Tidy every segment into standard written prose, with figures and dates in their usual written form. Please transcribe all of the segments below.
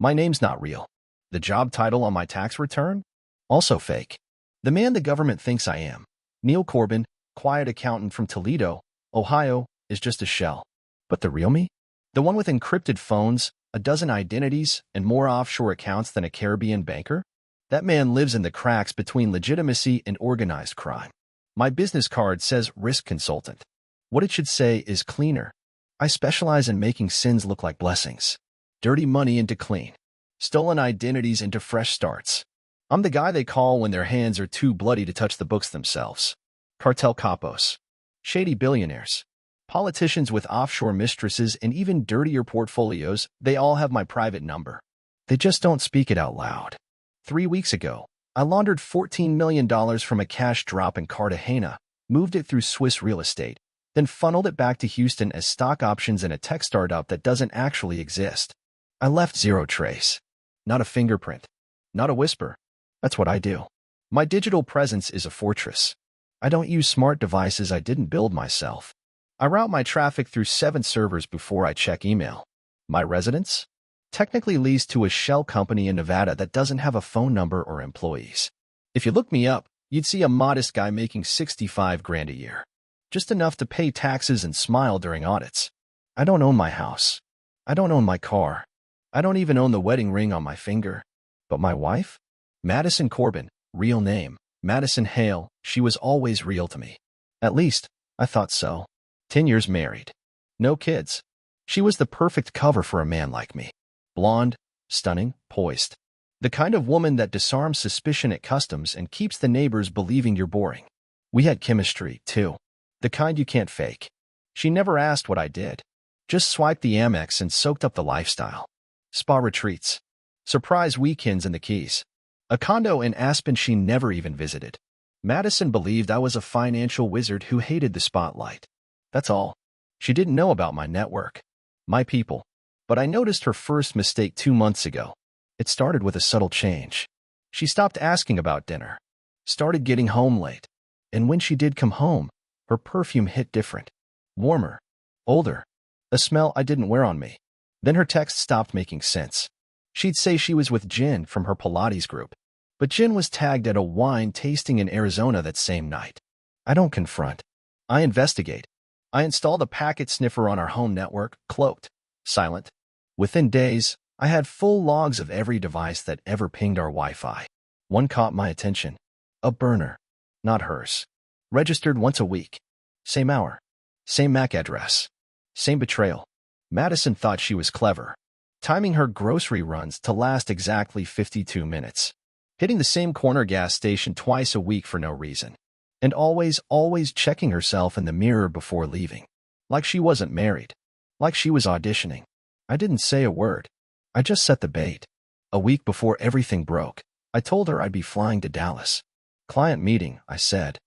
My name's not real. The job title on my tax return? Also fake. The man the government thinks I am, Neil Corbin, quiet accountant from Toledo, Ohio, is just a shell. But the real me? The one with encrypted phones, a dozen identities, and more offshore accounts than a Caribbean banker? That man lives in the cracks between legitimacy and organized crime. My business card says risk consultant. What it should say is cleaner. I specialize in making sins look like blessings. Dirty money into clean. Stolen identities into fresh starts. I'm the guy they call when their hands are too bloody to touch the books themselves. Cartel capos. Shady billionaires. Politicians with offshore mistresses and even dirtier portfolios, they all have my private number. They just don't speak it out loud. 3 weeks ago, I laundered $14 million from a cash drop in Cartagena, moved it through Swiss real estate, then funneled it back to Houston as stock options in a tech startup that doesn't actually exist. I left zero trace. Not a fingerprint. Not a whisper. That's what I do. My digital presence is a fortress. I don't use smart devices I didn't build myself. I route my traffic through 7 servers before I check email. My residence? Technically leased to a shell company in Nevada that doesn't have a phone number or employees. If you look me up, you'd see a modest guy making 65 grand a year. Just enough to pay taxes and smile during audits. I don't own my house. I don't own my car. I don't even own the wedding ring on my finger. But my wife? Madison Corbin, real name, Madison Hale, she was always real to me. At least, I thought so. 10 years married. No kids. She was the perfect cover for a man like me. Blonde, stunning, poised. The kind of woman that disarms suspicion at customs and keeps the neighbors believing you're boring. We had chemistry, too. The kind you can't fake. She never asked what I did. Just swiped the Amex and soaked up the lifestyle. Spa retreats. Surprise weekends in the Keys. A condo in Aspen she never even visited. Madison believed I was a financial wizard who hated the spotlight. That's all. She didn't know about my network. My people. But I noticed her first mistake 2 months ago. It started with a subtle change. She stopped asking about dinner. Started getting home late. And when she did come home, her perfume hit different. Warmer. Older. A smell I didn't wear on me. Then her texts stopped making sense. She'd say she was with Jen from her Pilates group. But Jen was tagged at a wine tasting in Arizona that same night. I don't confront. I investigate. I installed a packet sniffer on our home network, cloaked, silent. Within days, I had full logs of every device that ever pinged our Wi-Fi. One caught my attention. A burner. Not hers. Registered once a week. Same hour. Same MAC address. Same betrayal. Madison thought she was clever, timing her grocery runs to last exactly 52 minutes. Hitting the same corner gas station twice a week for no reason. And always checking herself in the mirror before leaving. Like she wasn't married. Like she was auditioning. I didn't say a word. I just set the bait. A week before everything broke, I told her I'd be flying to Dallas. Client meeting, I said.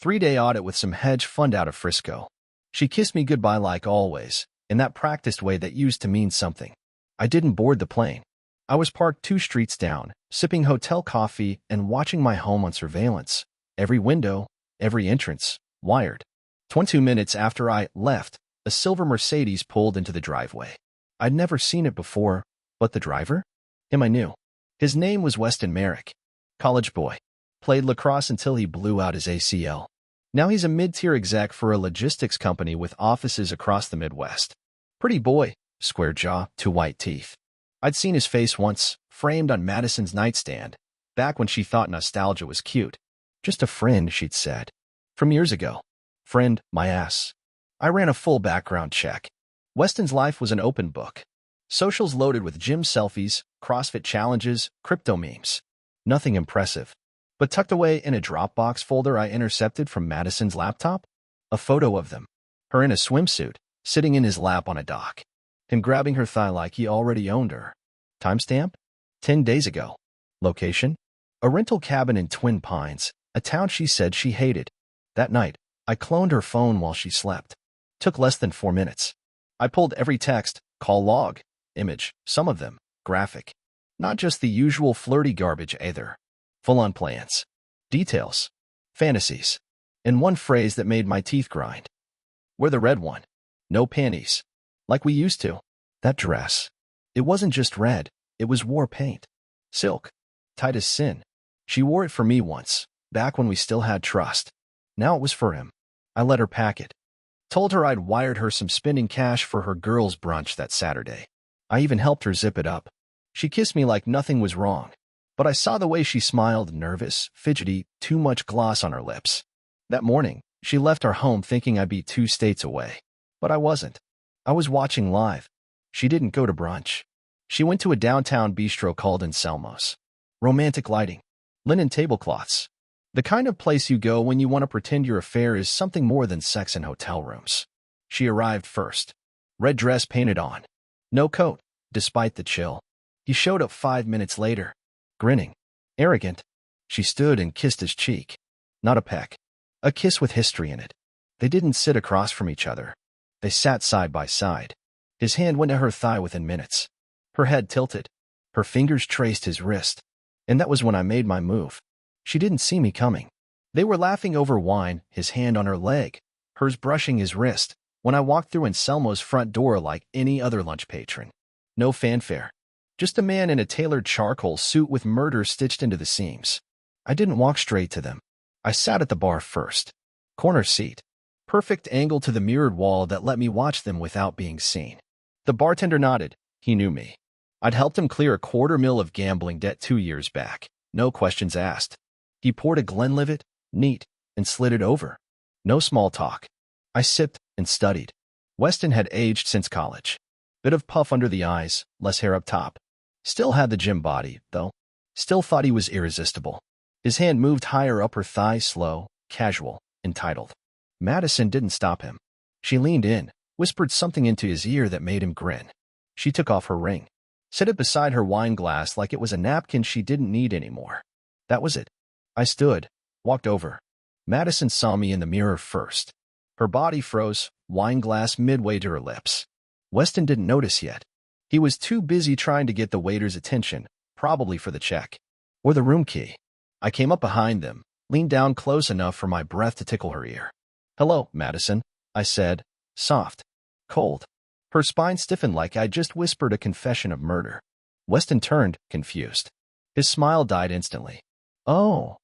3-day audit with some hedge fund out of Frisco. She kissed me goodbye like always, in that practiced way that used to mean something. I didn't board the plane. I was parked 2 streets down, sipping hotel coffee and watching my home on surveillance. Every window, every entrance, wired. 22 minutes after I left, a silver Mercedes pulled into the driveway. I'd never seen it before, but the driver? Him I knew. His name was Weston Merrick. College boy. Played lacrosse until he blew out his ACL. Now he's a mid-tier exec for a logistics company with offices across the Midwest. Pretty boy, square jaw, 2 white teeth. I'd seen his face once, framed on Madison's nightstand, back when she thought nostalgia was cute. Just a friend, she'd said. From years ago. Friend, my ass. I ran a full background check. Weston's life was an open book. Socials loaded with gym selfies, CrossFit challenges, crypto memes. Nothing impressive. But tucked away in a Dropbox folder I intercepted from Madison's laptop? A photo of them. Her in a swimsuit, sitting in his lap on a dock. Him grabbing her thigh like he already owned her. Timestamp? 10 days ago. Location? A rental cabin in Twin Pines, a town she said she hated. That night, I cloned her phone while she slept. Took less than 4 minutes. I pulled every text, call log, image, some of them, graphic. Not just the usual flirty garbage either. Full-on plans. Details. Fantasies. And one phrase that made my teeth grind. We're the red one. No panties. Like we used to. That dress. It wasn't just red. It was war paint. Silk. Tight as sin. She wore it for me once, back when we still had trust. Now it was for him. I let her pack it. Told her I'd wired her some spending cash for her girls' brunch that Saturday. I even helped her zip it up. She kissed me like nothing was wrong. But I saw the way she smiled, nervous, fidgety, too much gloss on her lips. That morning, she left our home thinking I'd be 2 states away. But I wasn't. I was watching live. She didn't go to brunch. She went to a downtown bistro called Anselmo's. Romantic lighting. Linen tablecloths. The kind of place you go when you want to pretend your affair is something more than sex in hotel rooms. She arrived first. Red dress painted on. No coat, despite the chill. He showed up 5 minutes later. Grinning. Arrogant. She stood and kissed his cheek. Not a peck. A kiss with history in it. They didn't sit across from each other. They sat side by side. His hand went to her thigh within minutes. Her head tilted. Her fingers traced his wrist. And that was when I made my move. She didn't see me coming. They were laughing over wine, his hand on her leg, hers brushing his wrist, when I walked through Anselmo's front door like any other lunch patron. No fanfare. Just a man in a tailored charcoal suit with murder stitched into the seams. I didn't walk straight to them. I sat at the bar first. Corner seat. Perfect angle to the mirrored wall that let me watch them without being seen. The bartender nodded. He knew me. I'd helped him clear a $250,000 of gambling debt 2 years back. No questions asked. He poured a Glenlivet, neat, and slid it over. No small talk. I sipped and studied. Weston had aged since college. Bit of puff under the eyes, less hair up top. Still had the gym body, though. Still thought he was irresistible. His hand moved higher up her thigh, slow, casual, entitled. Madison didn't stop him. She leaned in, whispered something into his ear that made him grin. She took off her ring. Set it beside her wine glass like it was a napkin she didn't need anymore. That was it. I stood, walked over. Madison saw me in the mirror first. Her body froze, wine glass midway to her lips. Weston didn't notice yet. He was too busy trying to get the waiter's attention, probably for the check. Or the room key. I came up behind them, leaned down close enough for my breath to tickle her ear. "Hello, Madison," I said, soft, cold. Her spine stiffened like I'd just whispered a confession of murder. Weston turned, confused. His smile died instantly. "Oh,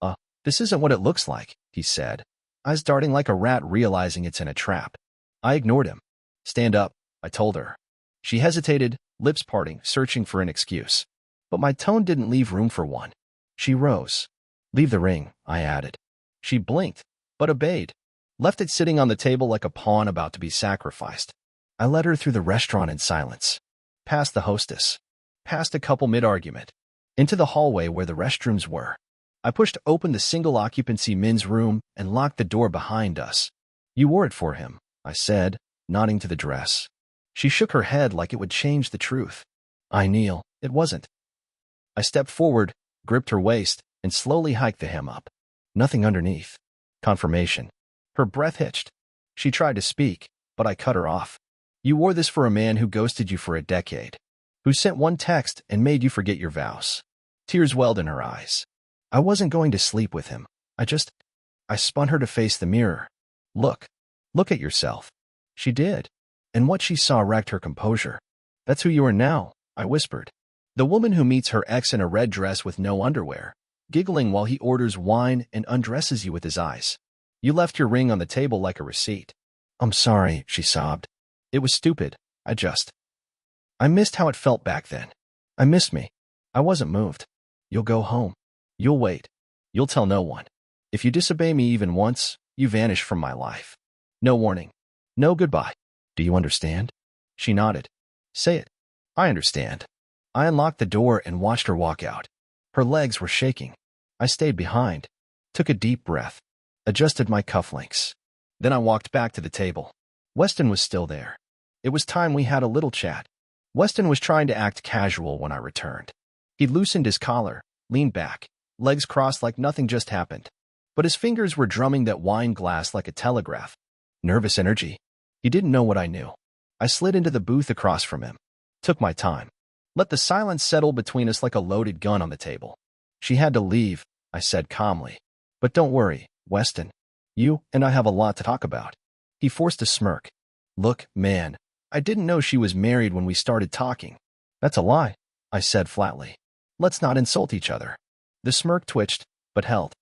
this isn't what it looks like," he said, eyes darting like a rat realizing it's in a trap. I ignored him. "Stand up," I told her. She hesitated, lips parting, searching for an excuse. But my tone didn't leave room for one. She rose. "Leave the ring," I added. She blinked, but obeyed. Left it sitting on the table like a pawn about to be sacrificed. I led her through the restaurant in silence. Past the hostess. Past a couple mid-argument. Into the hallway where the restrooms were. I pushed open the single-occupancy men's room and locked the door behind us. "You wore it for him," I said, nodding to the dress. She shook her head like it would change the truth. "I kneel. It wasn't." I stepped forward, gripped her waist, and slowly hiked the hem up. Nothing underneath. Confirmation. Her breath hitched. She tried to speak, but I cut her off. "You wore this for a man who ghosted you for a decade, who sent one text and made you forget your vows." Tears welled in her eyes. I wasn't going to sleep with him. I spun her to face the mirror. Look at yourself." She did. And what she saw wrecked her composure. "That's who you are now," I whispered. "The woman who meets her ex in a red dress with no underwear, giggling while he orders wine and undresses you with his eyes. You left your ring on the table like a receipt." "I'm sorry," she sobbed. "It was stupid. I missed how it felt back then. I missed me. I wasn't moved. You'll go home. You'll wait. You'll tell no one. If you disobey me even once, you vanish from my life. No warning. No goodbye. Do you understand?" She nodded. "Say it." "I understand." I unlocked the door and watched her walk out. Her legs were shaking. I stayed behind, took a deep breath, adjusted my cufflinks. Then I walked back to the table. Weston was still there. It was time we had a little chat. Weston was trying to act casual when I returned. He loosened his collar, leaned back, legs crossed like nothing just happened. But his fingers were drumming that wine glass like a telegraph. Nervous energy. He didn't know what I knew. I slid into the booth across from him. Took my time. Let the silence settle between us like a loaded gun on the table. "She had to leave," I said calmly. "But don't worry, Weston. You and I have a lot to talk about." He forced a smirk. "Look, man, I didn't know she was married when we started talking." "That's a lie." I said flatly. Let's not insult each other. The smirk twitched, but held.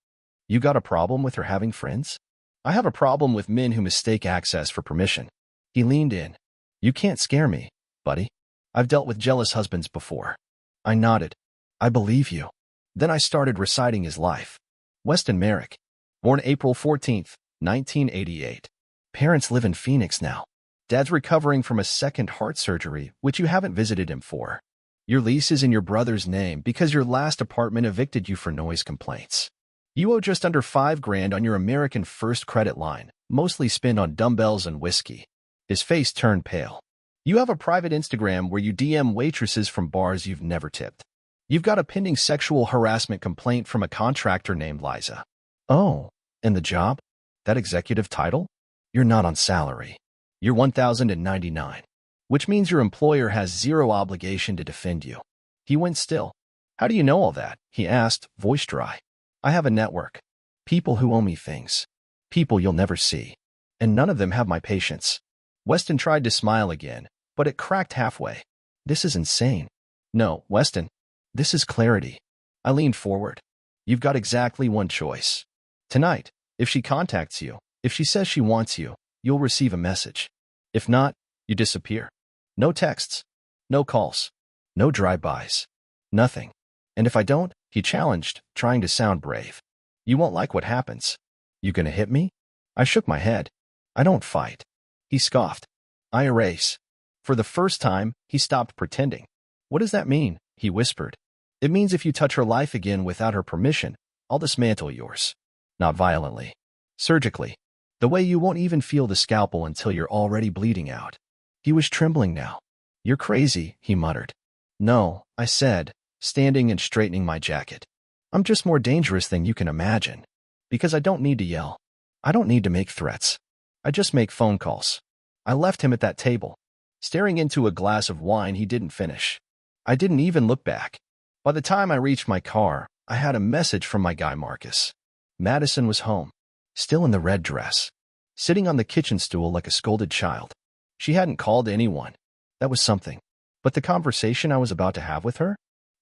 You got a problem with her having friends? I have a problem with men who mistake access for permission. He leaned in. You can't scare me, buddy. I've dealt with jealous husbands before. I nodded. I believe you. Then I started reciting his life. Weston Merrick. Born April 14th, 1988. Parents live in Phoenix now. Dad's recovering from a second heart surgery, which you haven't visited him for. Your lease is in your brother's name because your last apartment evicted you for noise complaints. You owe just under $5,000 on your American First credit line, mostly spent on dumbbells and whiskey. His face turned pale. You have a private Instagram where you DM waitresses from bars you've never tipped. You've got a pending sexual harassment complaint from a contractor named Liza. Oh, and the job? That executive title? You're not on salary. You're 1,099, which means your employer has zero obligation to defend you. He went still. How do you know all that? He asked, voice dry. I have a network. People who owe me things. People you'll never see. And none of them have my patience. Weston tried to smile again, but it cracked halfway. This is insane. No, Weston. This is clarity. I leaned forward. You've got exactly one choice. Tonight, if she contacts you, if she says she wants you, you'll receive a message. If not, you disappear. No texts. No calls. No drive-bys. Nothing. And if I don't, he challenged, trying to sound brave. You won't like what happens. You gonna hit me? I shook my head. I don't fight. He scoffed. I erase. For the first time, he stopped pretending. What does that mean? He whispered. It means if you touch her life again without her permission, I'll dismantle yours. Not violently. Surgically. The way you won't even feel the scalpel until you're already bleeding out. He was trembling now. You're crazy, he muttered. No, I said, standing and straightening my jacket. I'm just more dangerous than you can imagine. Because I don't need to yell. I don't need to make threats. I just make phone calls. I left him at that table, staring into a glass of wine he didn't finish. I didn't even look back. By the time I reached my car, I had a message from my guy Marcus. Madison was home, still in the red dress, sitting on the kitchen stool like a scolded child. She hadn't called anyone. That was something. But the conversation I was about to have with her?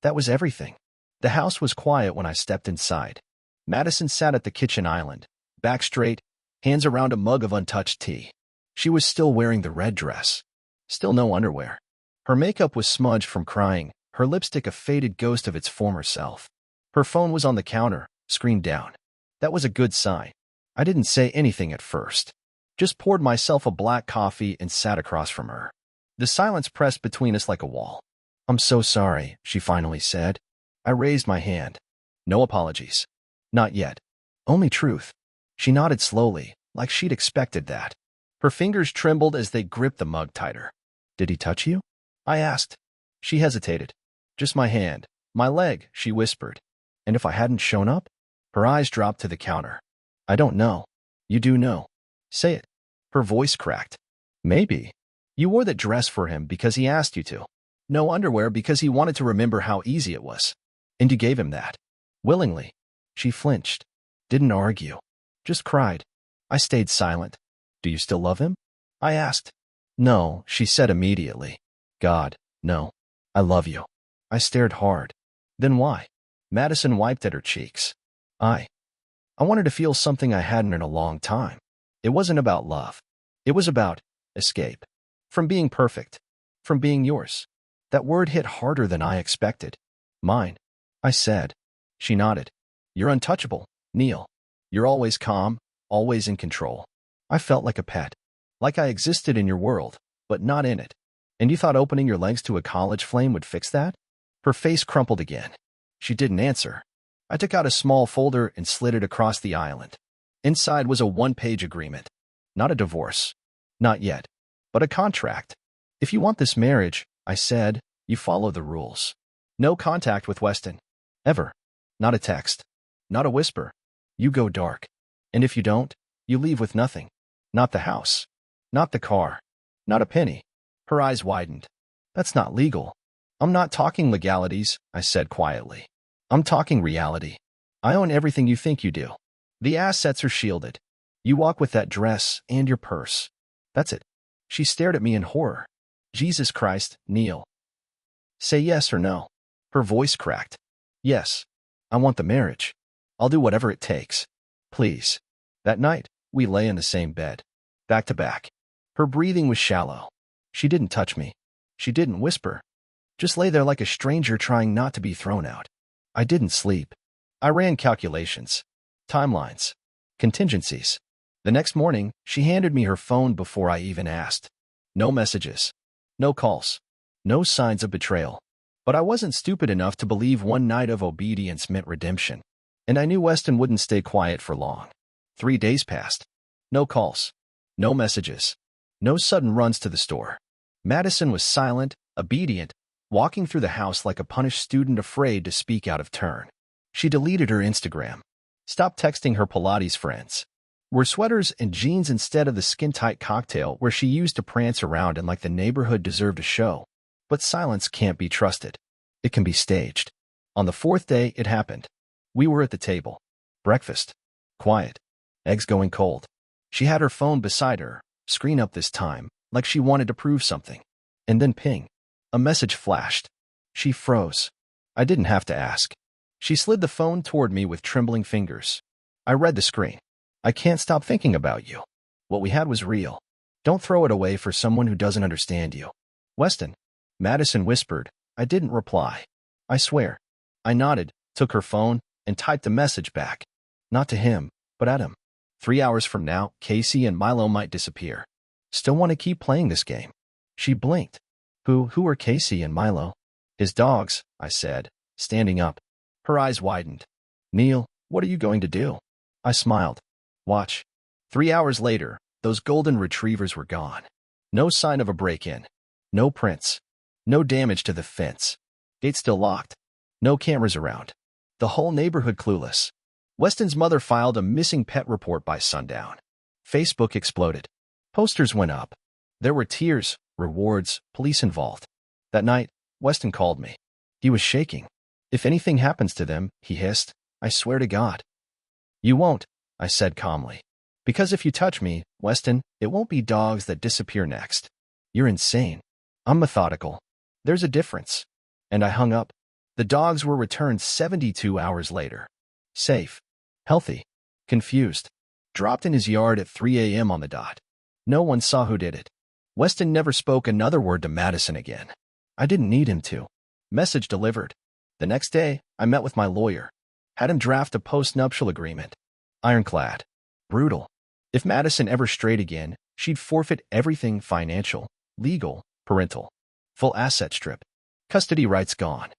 That was everything. The house was quiet when I stepped inside. Madison sat at the kitchen island, back straight, hands around a mug of untouched tea. She was still wearing the red dress. Still no underwear. Her makeup was smudged from crying, her lipstick a faded ghost of its former self. Her phone was on the counter, screen down. That was a good sign. I didn't say anything at first. Just poured myself a black coffee and sat across from her. The silence pressed between us like a wall. I'm so sorry, she finally said. I raised my hand. No apologies. Not yet. Only truth. She nodded slowly, like she'd expected that. Her fingers trembled as they gripped the mug tighter. Did he touch you? I asked. She hesitated. Just my hand. My leg, she whispered. And if I hadn't shown up? Her eyes dropped to the counter. I don't know. You do know. Say it. Her voice cracked. Maybe. You wore that dress for him because he asked you to. No underwear because he wanted to remember how easy it was. And you gave him that. Willingly. She flinched. Didn't argue. Just cried. I stayed silent. Do you still love him? I asked. No, she said immediately. God, no. I love you. I stared hard. Then why? Madison wiped at her cheeks. I wanted to feel something I hadn't in a long time. It wasn't about love. It was about escape. From being perfect. From being yours. That word hit harder than I expected. Mine. I said. She nodded. You're untouchable, Neil. You're always calm, always in control. I felt like a pet. Like I existed in your world, but not in it. And you thought opening your legs to a college flame would fix that? Her face crumpled again. She didn't answer. I took out a small folder and slid it across the island. Inside was a one-page agreement. Not a divorce. Not yet. But a contract. If you want this marriage, I said, you follow the rules. No contact with Weston. Ever. Not a text. Not a whisper. You go dark. And if you don't, you leave with nothing. Not the house. Not the car. Not a penny. Her eyes widened. That's not legal. I'm not talking legalities, I said quietly. I'm talking reality. I own everything you think you do. The assets are shielded. You walk with that dress and your purse. That's it. She stared at me in horror. Jesus Christ, Neil. Say yes or no. Her voice cracked. Yes, I want the marriage. I'll do whatever it takes. Please. That night, we lay in the same bed, back to back. Her breathing was shallow. She didn't touch me. She didn't whisper. Just lay there like a stranger trying not to be thrown out. I didn't sleep. I ran calculations, timelines, contingencies. The next morning, she handed me her phone before I even asked. No messages. No calls. No signs of betrayal. But I wasn't stupid enough to believe one night of obedience meant redemption. And I knew Weston wouldn't stay quiet for long. 3 days passed. No calls. No messages. No sudden runs to the store. Madison was silent, obedient, walking through the house like a punished student afraid to speak out of turn. She deleted her Instagram. Stopped texting her Pilates friends. Wore sweaters and jeans instead of the skin-tight cocktail where she used to prance around and like the neighborhood deserved a show. But silence can't be trusted. It can be staged. On the 4th day, it happened. We were at the table. Breakfast. Quiet. Eggs going cold. She had her phone beside her, screen up this time, like she wanted to prove something. And then ping. A message flashed. She froze. I didn't have to ask. She slid the phone toward me with trembling fingers. I read the screen. I can't stop thinking about you. What we had was real. Don't throw it away for someone who doesn't understand you. Weston. Madison whispered. I didn't reply. I swear. I nodded, took her phone, and typed a message back. Not to him, but at him. 3 hours from now, Casey and Milo might disappear. Still want to keep playing this game. She blinked. Who are Casey and Milo? His dogs, I said, standing up. Her eyes widened. Neil, what are you going to do? I smiled. Watch. 3 hours later, those golden retrievers were gone. No sign of a break-in. No prints. No damage to the fence. Gate still locked. No cameras around. The whole neighborhood clueless. Weston's mother filed a missing pet report by sundown. Facebook exploded. Posters went up. There were tears, rewards, police involved. That night, Weston called me. He was shaking. If anything happens to them, he hissed, I swear to God. You won't, I said calmly. Because if you touch me, Weston, it won't be dogs that disappear next. You're insane. I'm methodical. There's a difference. And I hung up. The dogs were returned 72 hours later. Safe. Healthy. Confused. Dropped in his yard at 3 a.m. on the dot. No one saw who did it. Weston never spoke another word to Madison again. I didn't need him to. Message delivered. The next day, I met with my lawyer. Had him draft a post-nuptial agreement. Ironclad. Brutal. If Madison ever strayed again, she'd forfeit everything financial, legal, parental. Full asset strip. Custody rights gone.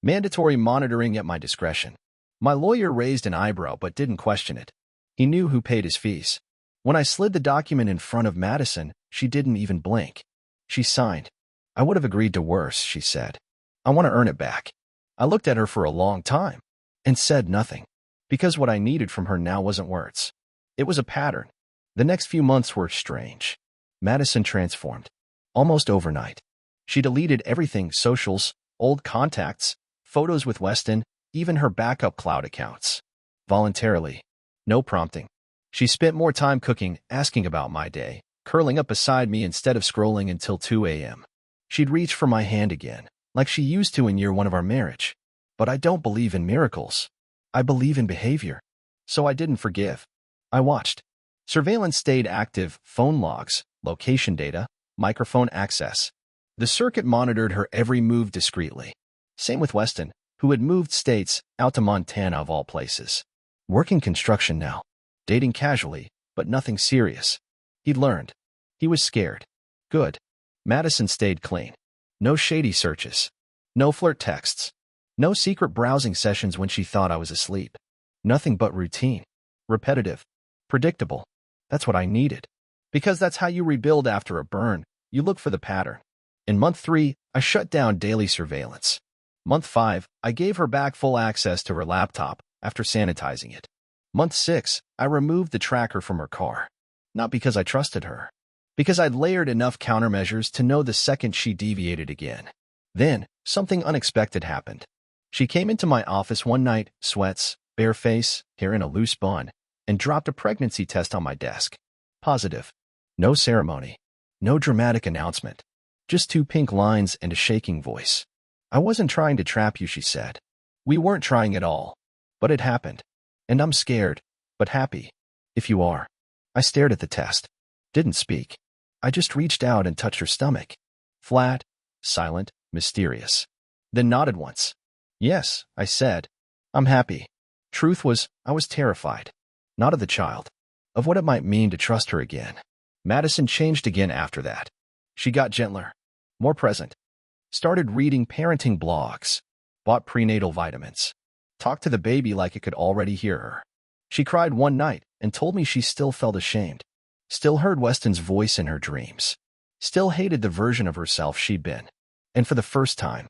Mandatory monitoring at my discretion. My lawyer raised an eyebrow but didn't question it. He knew who paid his fees. When I slid the document in front of Madison, she didn't even blink. She signed. I would have agreed to worse, she said. I want to earn it back. I looked at her for a long time and said nothing, because what I needed from her now wasn't words. It was a pattern. The next few months were strange. Madison transformed. Almost overnight. She deleted everything, socials, old contacts, photos with Weston, even her backup cloud accounts. Voluntarily. No prompting. She spent more time cooking, asking about my day, curling up beside me instead of scrolling until 2 a.m. She'd reach for my hand again, like she used to in year 1 of our marriage. But I don't believe in miracles. I believe in behavior. So I didn't forgive. I watched. Surveillance stayed active, phone logs, location data, microphone access. The circuit monitored her every move discreetly. Same with Weston, who had moved states, out to Montana of all places. Working construction now. Dating casually, but nothing serious. He'd learned. He was scared. Good. Madison stayed clean. No shady searches. No flirt texts. No secret browsing sessions when she thought I was asleep. Nothing but routine. Repetitive. Predictable. That's what I needed. Because that's how you rebuild after a burn. You look for the pattern. In month 3, I shut down daily surveillance. Month 5, I gave her back full access to her laptop after sanitizing it. Month 6, I removed the tracker from her car. Not because I trusted her. Because I'd layered enough countermeasures to know the second she deviated again. Then, something unexpected happened. She came into my office one night, sweats, bare face, hair in a loose bun, and dropped a pregnancy test on my desk. Positive. No ceremony. No dramatic announcement. Just 2 pink lines and a shaking voice. I wasn't trying to trap you, she said. We weren't trying at all. But it happened. And I'm scared, but happy. If you are. I stared at the test. Didn't speak. I just reached out and touched her stomach. Flat, silent, mysterious. Then nodded once. Yes, I said. I'm happy. Truth was, I was terrified. Not of the child. Of what it might mean to trust her again. Madison changed again after that. She got gentler. More present. Started reading parenting blogs. Bought prenatal vitamins. Talked to the baby like it could already hear her. She cried one night and told me she still felt ashamed. Still heard Weston's voice in her dreams. Still hated the version of herself she'd been. And for the first time,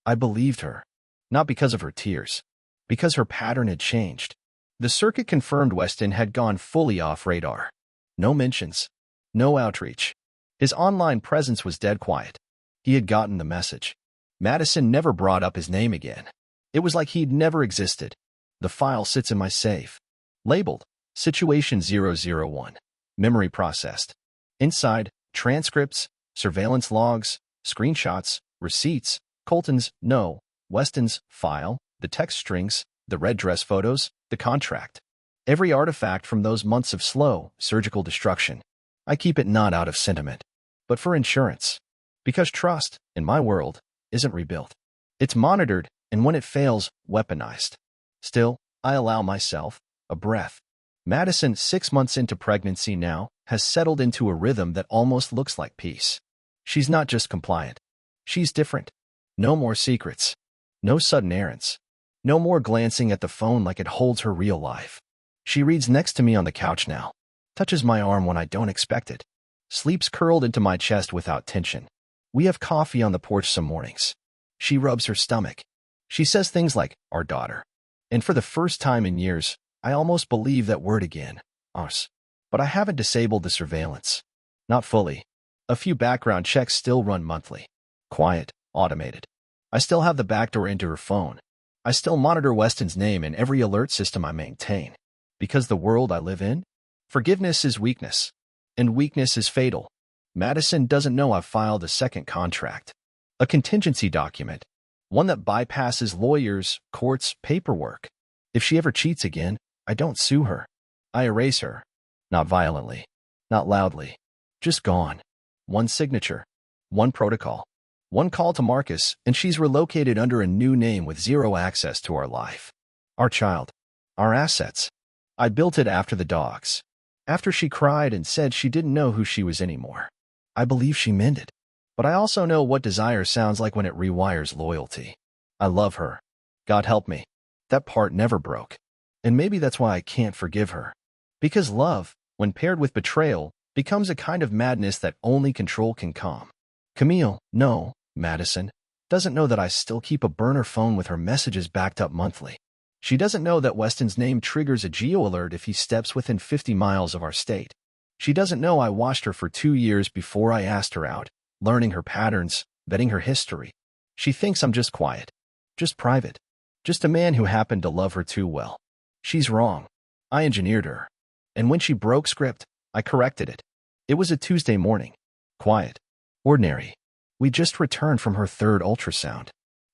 I believed her. Not because of her tears. Because her pattern had changed. The circuit confirmed Weston had gone fully off radar. No mentions. No outreach. His online presence was dead quiet. He had gotten the message. Madison never brought up his name again. It was like he'd never existed. The file sits in my safe. Labeled, Situation 001. Memory processed. Inside, transcripts, surveillance logs, screenshots, receipts, Colton's, no, Weston's, file, the text strings, the red dress photos, the contract. Every artifact from those months of slow, surgical destruction. I keep it not out of sentiment, but for insurance. Because trust, in my world, isn't rebuilt. It's monitored, and when it fails, weaponized. Still, I allow myself a breath. Madison, 6 months into pregnancy now, has settled into a rhythm that almost looks like peace. She's not just compliant. She's different. No more secrets. No sudden errands. No more glancing at the phone like it holds her real life. She reads next to me on the couch now. Touches my arm when I don't expect it. Sleeps curled into my chest without tension. We have coffee on the porch some mornings. She rubs her stomach. She says things like, our daughter. And for the first time in years, I almost believe that word again, us. But I haven't disabled the surveillance. Not fully. A few background checks still run monthly. Quiet, automated. I still have the backdoor into her phone. I still monitor Weston's name in every alert system I maintain. Because the world I live in, forgiveness is weakness. And weakness is fatal. Madison doesn't know I've filed a second contract. A contingency document. One that bypasses lawyers, courts, paperwork. If she ever cheats again, I don't sue her. I erase her. Not violently. Not loudly. Just gone. One signature. One protocol. One call to Marcus, and she's relocated under a new name with zero access to our life. Our child. Our assets. I built it after the dogs. After she cried and said she didn't know who she was anymore. I believe she meant it. But I also know what desire sounds like when it rewires loyalty. I love her. God help me. That part never broke. And maybe that's why I can't forgive her. Because love, when paired with betrayal, becomes a kind of madness that only control can calm. Camille, no, Madison, doesn't know that I still keep a burner phone with her messages backed up monthly. She doesn't know that Weston's name triggers a geo-alert if he steps within 50 miles of our state. She doesn't know I watched her for 2 years before I asked her out, learning her patterns, vetting her history. She thinks I'm just quiet. Just private. Just a man who happened to love her too well. She's wrong. I engineered her. And when she broke script, I corrected it. It was a Tuesday morning. Quiet. Ordinary. We just returned from her third ultrasound.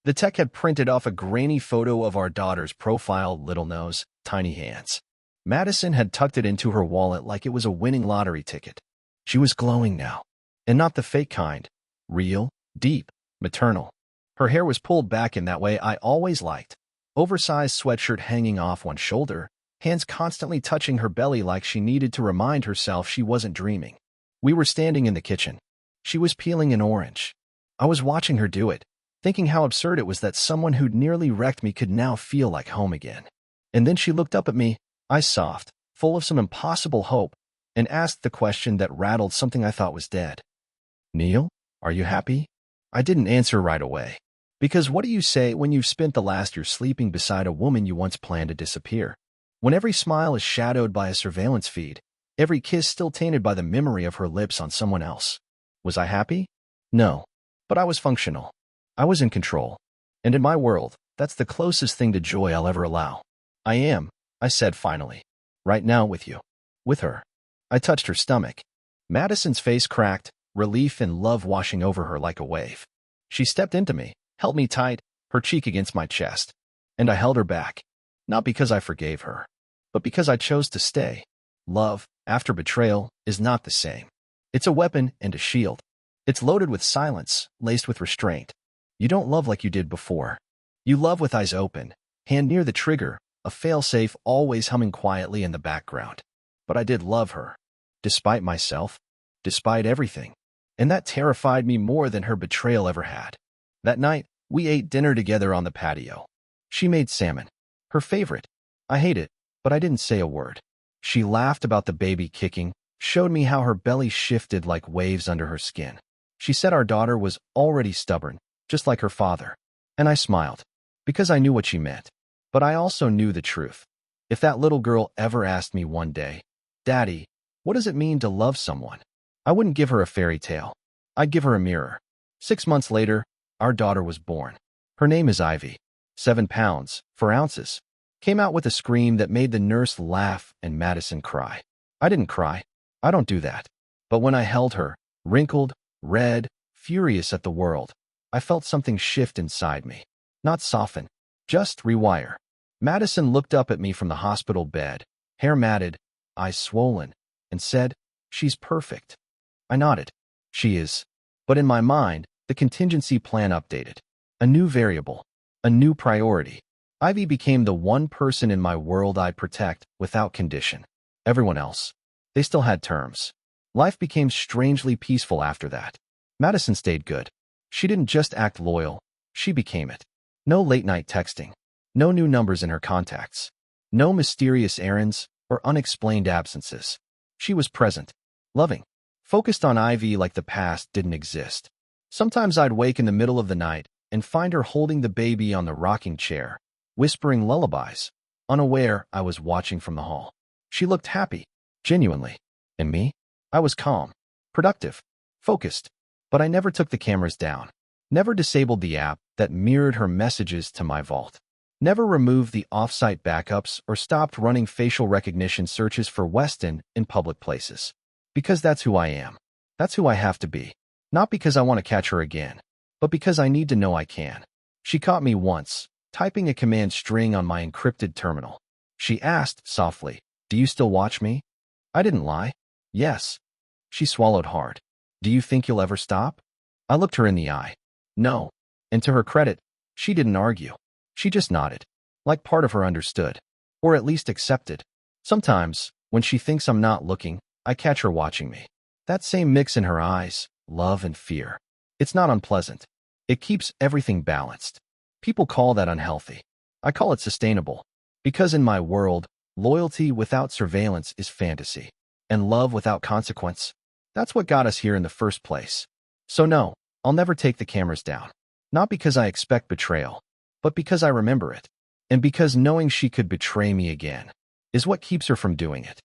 The tech had printed off a grainy photo of our daughter's profile, little nose, tiny hands. Madison had tucked it into her wallet like it was a winning lottery ticket. She was glowing now. And not the fake kind. Real, deep, maternal. Her hair was pulled back in that way I always liked. Oversized sweatshirt hanging off one shoulder, hands constantly touching her belly like she needed to remind herself she wasn't dreaming. We were standing in the kitchen. She was peeling an orange. I was watching her do it, thinking how absurd it was that someone who'd nearly wrecked me could now feel like home again. And then she looked up at me, eyes soft, full of some impossible hope, and asked the question that rattled something I thought was dead. Neil, are you happy? I didn't answer right away. Because what do you say when you've spent the last year sleeping beside a woman you once planned to disappear? When every smile is shadowed by a surveillance feed, every kiss still tainted by the memory of her lips on someone else. Was I happy? No. But I was functional. I was in control. And in my world, that's the closest thing to joy I'll ever allow. I am, I said finally. Right now with you. With her. I touched her stomach. Madison's face cracked, relief and love washing over her like a wave. She stepped into me, held me tight, her cheek against my chest. And I held her back. Not because I forgave her, but because I chose to stay. Love, after betrayal, is not the same. It's a weapon and a shield. It's loaded with silence, laced with restraint. You don't love like you did before. You love with eyes open, hand near the trigger, a failsafe always humming quietly in the background. But I did love her. Despite myself. Despite everything. And that terrified me more than her betrayal ever had. That night, we ate dinner together on the patio. She made salmon. Her favorite. I hate it, but I didn't say a word. She laughed about the baby kicking, showed me how her belly shifted like waves under her skin. She said our daughter was already stubborn, just like her father. And I smiled, because I knew what she meant. But I also knew the truth. If that little girl ever asked me one day, "Daddy, what does it mean to love someone?" I wouldn't give her a fairy tale. I'd give her a mirror. 6 months later, our daughter was born. Her name is Ivy. 7 pounds, 4 ounces. Came out with a scream that made the nurse laugh and Madison cry. I didn't cry. I don't do that. But when I held her, wrinkled, red, furious at the world, I felt something shift inside me. Not soften, just rewire. Madison looked up at me from the hospital bed, hair matted, eyes swollen, and said, "She's perfect." I nodded. She is. But in my mind, the contingency plan updated. A new variable. A new priority. Ivy became the one person in my world I'd protect without condition. Everyone else. They still had terms. Life became strangely peaceful after that. Madison stayed good. She didn't just act loyal. She became it. No late-night texting. No new numbers in her contacts. No mysterious errands or unexplained absences. She was present. Loving. Focused on Ivy like the past didn't exist. Sometimes I'd wake in the middle of the night and find her holding the baby on the rocking chair, whispering lullabies, unaware I was watching from the hall. She looked happy, genuinely. And me? I was calm, productive, focused. But I never took the cameras down. Never disabled the app that mirrored her messages to my vault. Never removed the off-site backups or stopped running facial recognition searches for Weston in public places. Because that's who I am. That's who I have to be. Not because I want to catch her again, but because I need to know I can. She caught me once, typing a command string on my encrypted terminal. She asked softly, "Do you still watch me?" I didn't lie. Yes. She swallowed hard. "Do you think you'll ever stop?" I looked her in the eye. No. And to her credit, she didn't argue. She just nodded, like part of her understood, or at least accepted. Sometimes, when she thinks I'm not looking, I catch her watching me. That same mix in her eyes, love and fear. It's not unpleasant. It keeps everything balanced. People call that unhealthy. I call it sustainable. Because in my world, loyalty without surveillance is fantasy. And love without consequence, that's what got us here in the first place. So no, I'll never take the cameras down. Not because I expect betrayal, but because I remember it. And because knowing she could betray me again is what keeps her from doing it.